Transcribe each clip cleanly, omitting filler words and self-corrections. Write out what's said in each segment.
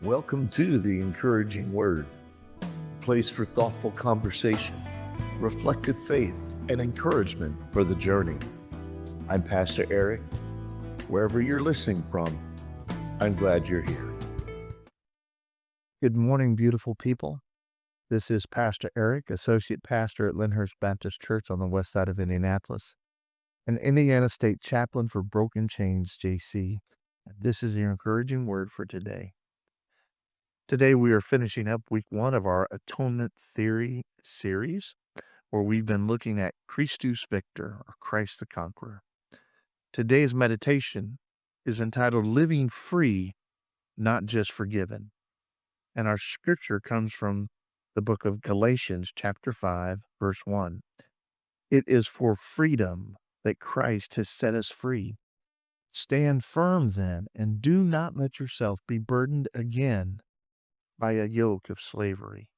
Welcome to the Encouraging Word, a place for thoughtful conversation, reflective faith, and encouragement for the journey. I'm Pastor Eric. Wherever you're listening from, I'm glad you're here. Good morning, beautiful people. This is Pastor Eric, Associate Pastor at Lyndhurst Baptist Church on the west side of Indianapolis, an Indiana State Chaplain for Broken Chains JC. This is your encouraging word for today. Today we are finishing up week 1 of our Atonement Theory series, where we've been looking at Christus Victor, or Christ the Conqueror. Today's meditation is entitled Living Free, Not Just Forgiven. And our scripture comes from the book of Galatians, chapter 5, verse 1. It is for freedom that Christ has set us free. Stand firm then, and do not let yourself be burdened again by a yoke of slavery.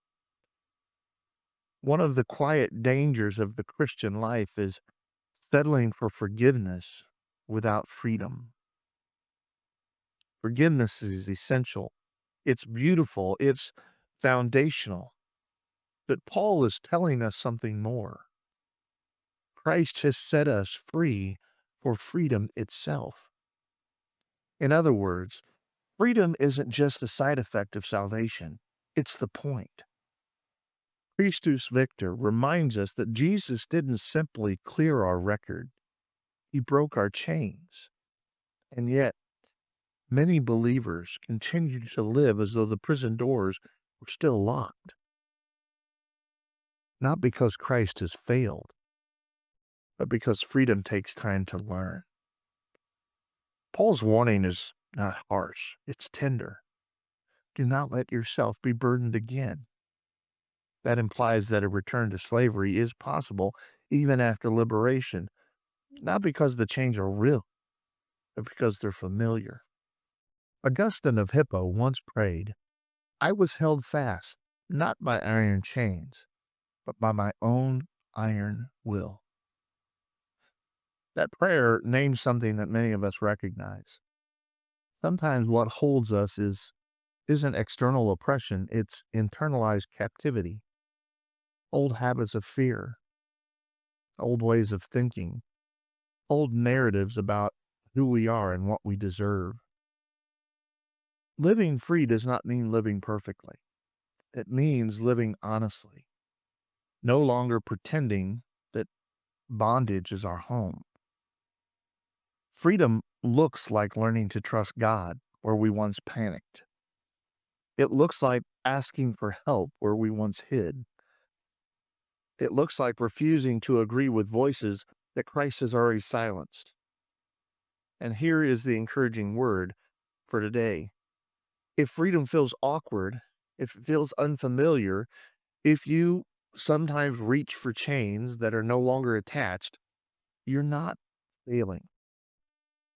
One of the quiet dangers of the Christian life is settling for forgiveness without freedom. Forgiveness is essential. It's beautiful. It's foundational. But Paul is telling us something more. Christ has set us free for freedom itself. In other words, freedom isn't just a side effect of salvation. It's the point. Christus Victor reminds us that Jesus didn't simply clear our record. He broke our chains. And yet, many believers continue to live as though the prison doors were still locked. Not because Christ has failed, but because freedom takes time to learn. Paul's warning is not harsh, it's tender. Do not let yourself be burdened again. That implies that a return to slavery is possible even after liberation, not because the chains are real, but because they're familiar. Augustine of Hippo once prayed, "I was held fast, not by iron chains, but by my own iron will." That prayer names something that many of us recognize. Sometimes what holds us isn't external oppression, it's internalized captivity, old habits of fear, old ways of thinking, old narratives about who we are and what we deserve. Living free does not mean living perfectly. It means living honestly, no longer pretending that bondage is our home. Freedom looks like learning to trust God where we once panicked. It looks like asking for help where we once hid. It looks like refusing to agree with voices that Christ has already silenced. And here is the encouraging word for today. If freedom feels awkward, if it feels unfamiliar, if you sometimes reach for chains that are no longer attached, you're not failing.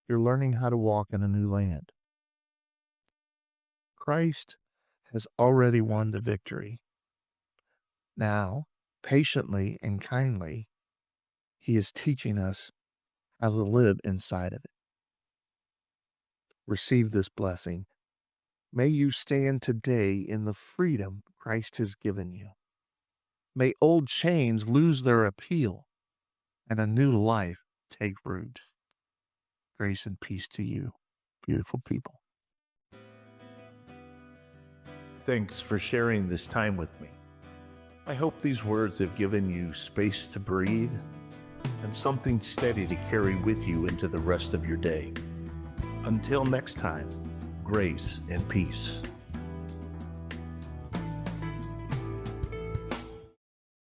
You're learning how to walk in a new land. Christ has already won the victory. Now, patiently and kindly, He is teaching us how to live inside of it. Receive this blessing. May you stand today in the freedom Christ has given you. May old chains lose their appeal and a new life take root. Grace and peace to you, beautiful people. Thanks for sharing this time with me. I hope these words have given you space to breathe and something steady to carry with you into the rest of your day. Until next time, grace and peace.